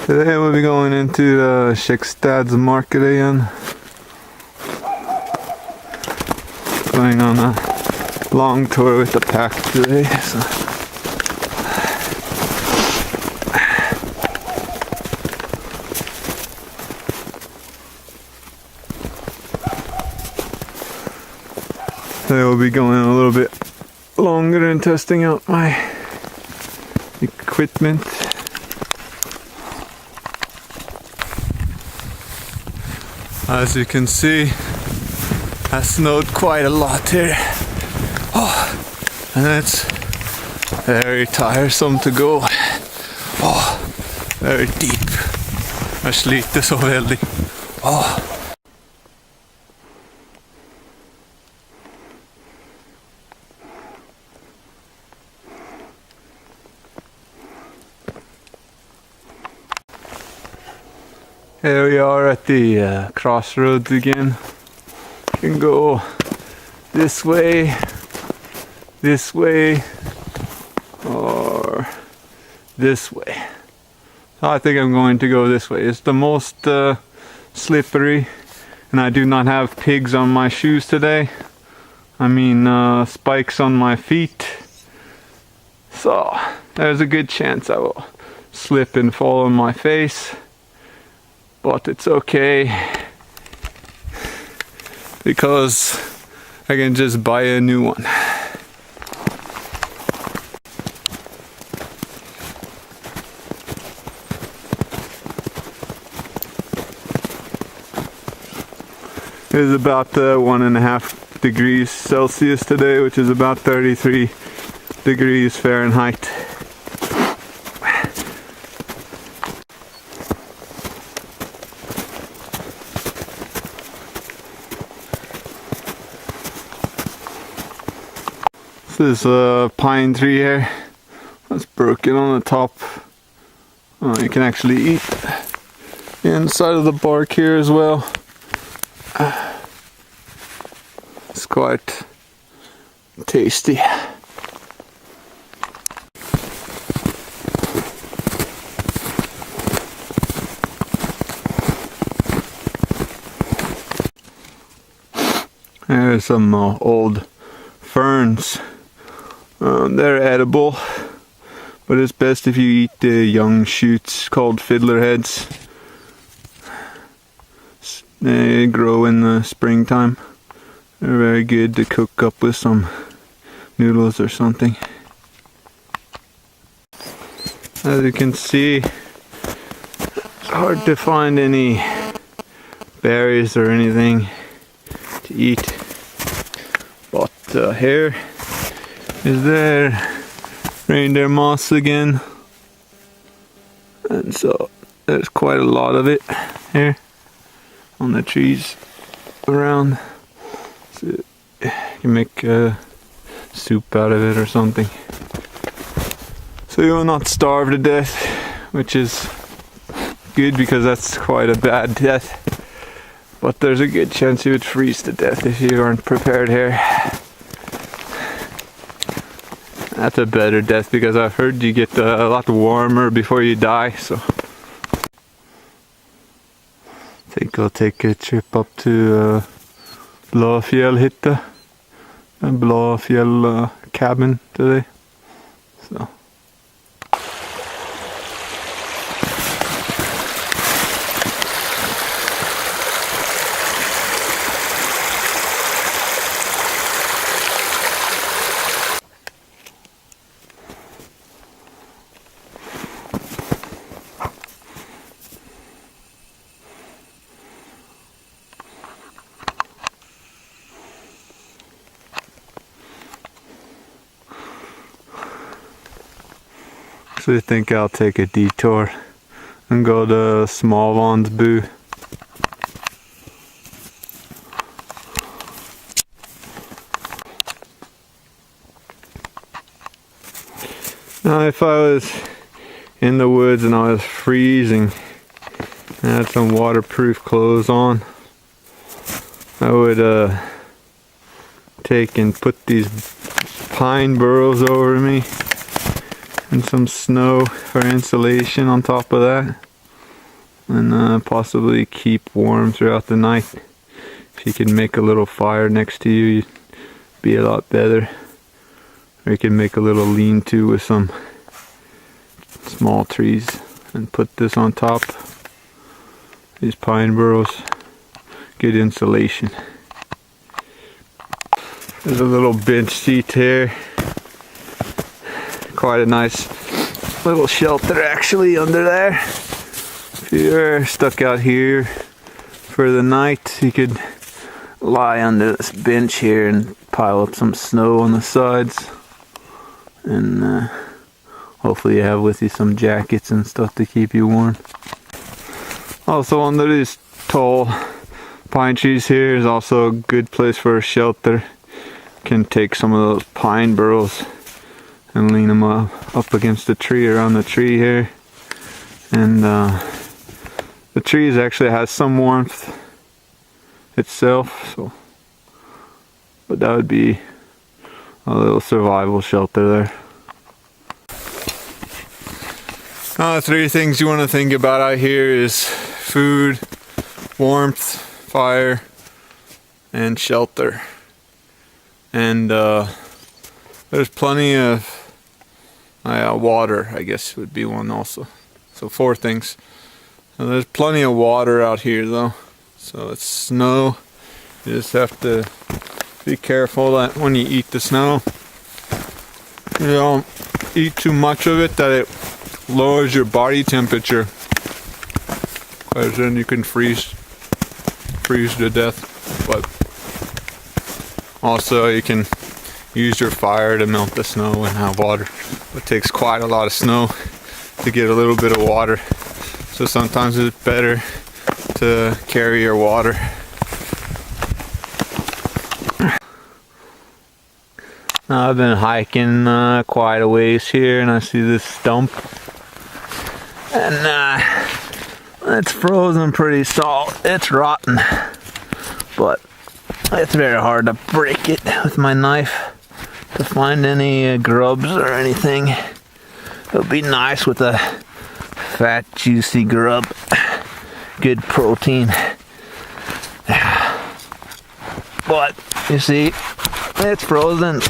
Today we'll be going into Schickstad's market again. Going on a long tour with the pack today. So. Today we'll be going a little bit longer and testing out my equipment. As you can see, it snowed quite a lot here. Oh, and it's very tiresome to go. Oh, very deep. Jag sliter så väldigt. Oh. Here we are at the crossroads again. You can go this way, or this way. I think I'm going to go this way. It's the most slippery, and I do not have pigs on my shoes today. I mean spikes on my feet. So there's a good chance I will slip and fall on my face. But it's okay, because I can just buy a new one. It is about 1.5 degrees Celsius today, which is about 33 degrees Fahrenheit. This is a pine tree here that's broken on the top. You can actually eat the inside of the bark here as well. It's quite tasty. There's some old ferns. They're edible, but it's best if you eat the young shoots called fiddlerheads. They grow in the springtime. They're very good to cook up with some noodles or something. As you can see, it's hard to find any berries or anything to eat. But here is there reindeer moss again, and so there's quite a lot of it here on the trees around. So you can make soup out of it or something, so you will not starve to death, which is good because that's quite a bad death. But there's a good chance you would freeze to death if you aren't prepared here. That's a better death, because I've heard you get a lot warmer before you die. So I think I'll take a trip up to Blåfjällhytte and Blåfjäll cabin today. So. So I think I'll take a detour and go to Smålandsbu. Now if I was in the woods and I was freezing and I had some waterproof clothes on, I would take and put these pine burrows over me and some snow for insulation on top of that. and possibly keep warm throughout the night. If you can make a little fire next to you, you'd be a lot better. Or you can make a little lean-to with some small trees and put this on top. These pine burrows, good insulation. There's a little bench seat here. Quite a nice little shelter actually under there. If you're stuck out here for the night, you could lie under this bench here and pile up some snow on the sides. And hopefully you have with you some jackets and stuff to keep you warm. Also under these tall pine trees here is also a good place for a shelter. You can take some of those pine burrows and lean them up against the tree, around the tree here. And the trees actually has some warmth itself, so but that would be a little survival shelter there. Three things you want to think about out here is food, warmth, fire, and shelter. And there's plenty of water, I guess would be one also. So 4 things. Now, there's plenty of water out here though. So it's snow. You just have to be careful that when you eat the snow, you don't eat too much of it, that it lowers your body temperature, because then you can freeze to death. But also you can use your fire to melt the snow and have water. It takes quite a lot of snow to get a little bit of water, so sometimes it's better to carry your water. Now I've been hiking quite a ways here, and I see this stump, and it's frozen pretty solid. It's rotten, but it's very hard to break it with my knife to find any grubs or anything. It would be nice with a fat, juicy grub, good protein. But you see, it's frozen.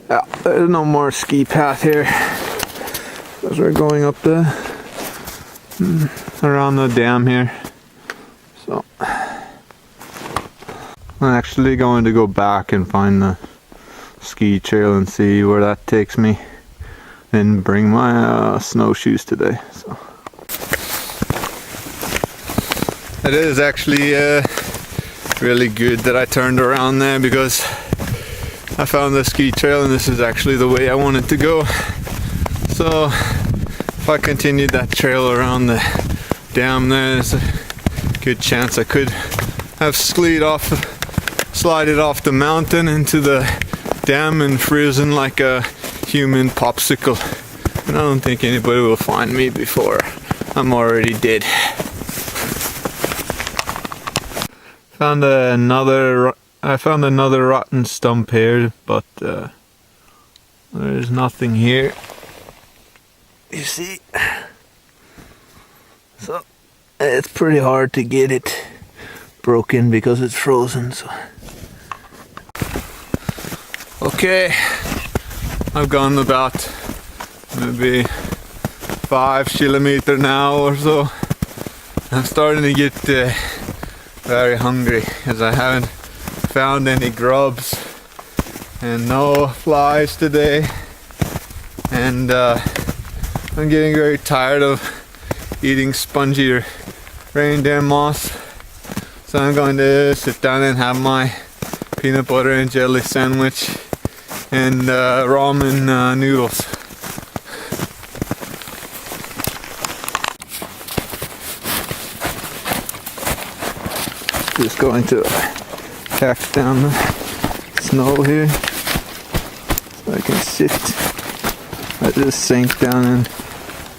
Yeah, there's no more ski path here, because we're going up around the dam here. So I'm actually going to go back and find the ski trail and see where that takes me, and bring my snowshoes today. So it is actually really good that I turned around there, because I found the ski trail and this is actually the way I wanted to go. So if I continued that trail around the dam there, there's a good chance I could have slided off the mountain into the dam and frozen like a human popsicle. And I don't think anybody will find me before I'm already dead. I found another rotten stump here, but there's nothing here. You see? So it's pretty hard to get it broken because it's frozen. So okay, I've gone about maybe 5 kilometers now or so. I'm starting to get very hungry, as I haven't found any grubs and no flies today, and I'm getting very tired of eating spongy reindeer moss, so I'm going to sit down and have my peanut butter and jelly sandwich and ramen noodles. Just going to pack down the snow here so I can sit. I just sank down in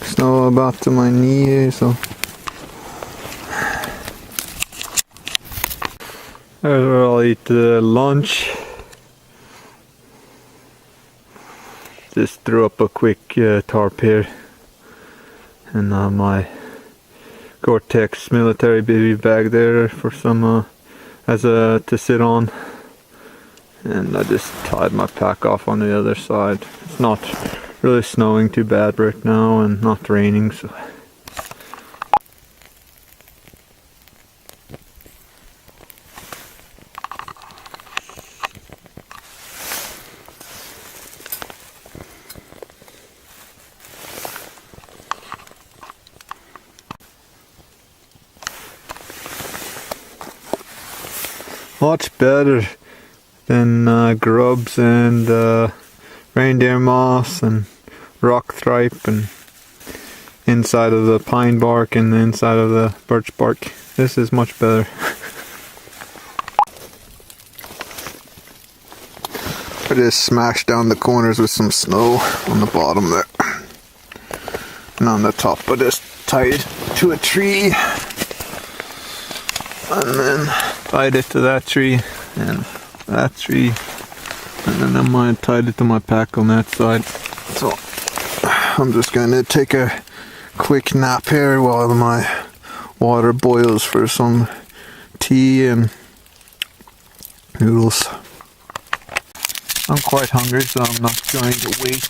snow about to my knee here, so I'll eat lunch. Just threw up a quick tarp here, and my Gore-Tex military baby bag there for some to sit on, and I just tied my pack off on the other side. It's not really snowing too bad right now and not raining, so much better than grubs and reindeer moss and rock thripe and inside of the pine bark and the inside of the birch bark. This is much better. I just smashed down the corners with some snow on the bottom there. And on the top I just tied to a tree. And then tied it to that tree and that tree, and then I tied it to my pack on that side. So I'm just going to take a quick nap here while my water boils for some tea and noodles. I'm quite hungry, so I'm not going to wait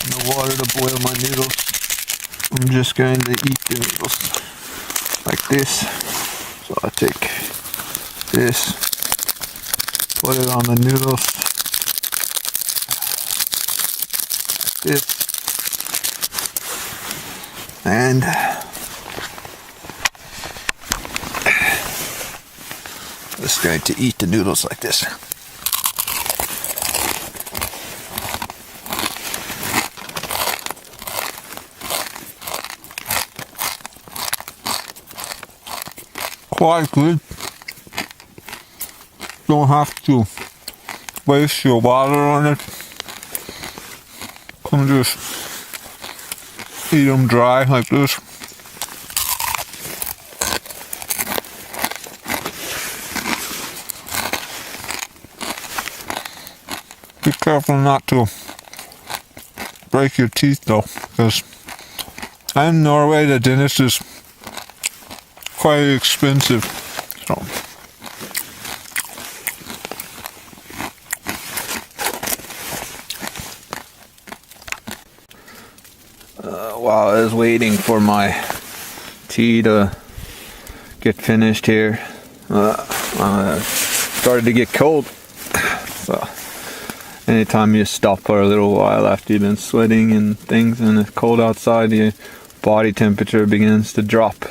in the water to boil my noodles. I'm just going to eat the noodles like this. So I take this, put it on the noodles, like this, and just going to eat the noodles like this. Quite good. Don't have to waste your water on it. Can just eat them dry like this. Be careful not to break your teeth though, because in Norway the dentist is quite expensive, so while I was waiting for my tea to get finished here, started to get cold. So anytime you stop for a little while after you've been sweating and things and it's cold outside, your body temperature begins to drop.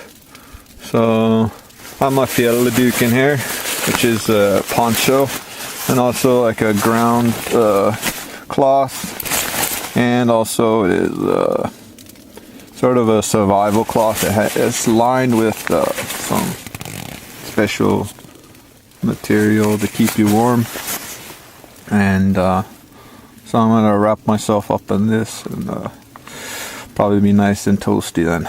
So I have my fjellduken here, which is a poncho, and also like a ground cloth, and also it is sort of a survival cloth. It's lined with some special material to keep you warm, and so I'm gonna wrap myself up in this and probably be nice and toasty then.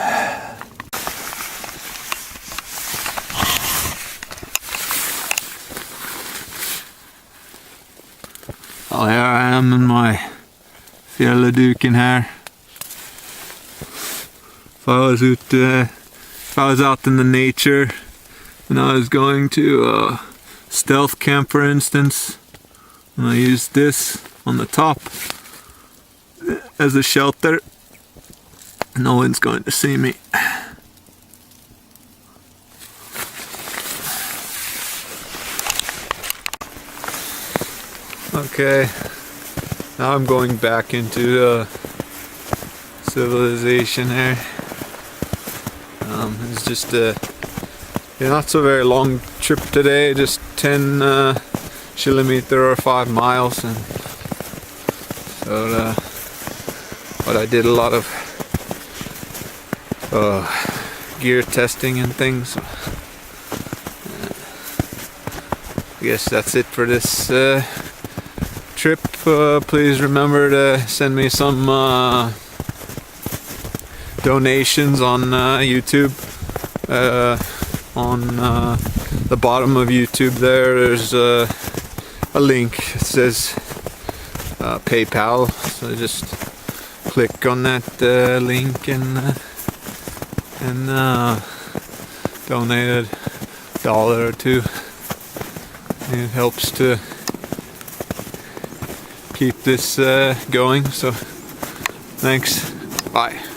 Well, here I am in my fjellduken here. If I was out in the nature and I was going to stealth camp, for instance, and I used this on the top as a shelter, no one's going to see me. Okay, now I'm going back into civilization here. It's just a not so very long trip today, just 10 kilometers or 5 miles, and but I did a lot of gear testing and things. I guess that's it for this trip. Please remember to send me some donations on YouTube. On the bottom of YouTube there's a link. It says PayPal, so just click on that link and donate $1 or $2. It helps to keep this going, so thanks. Bye.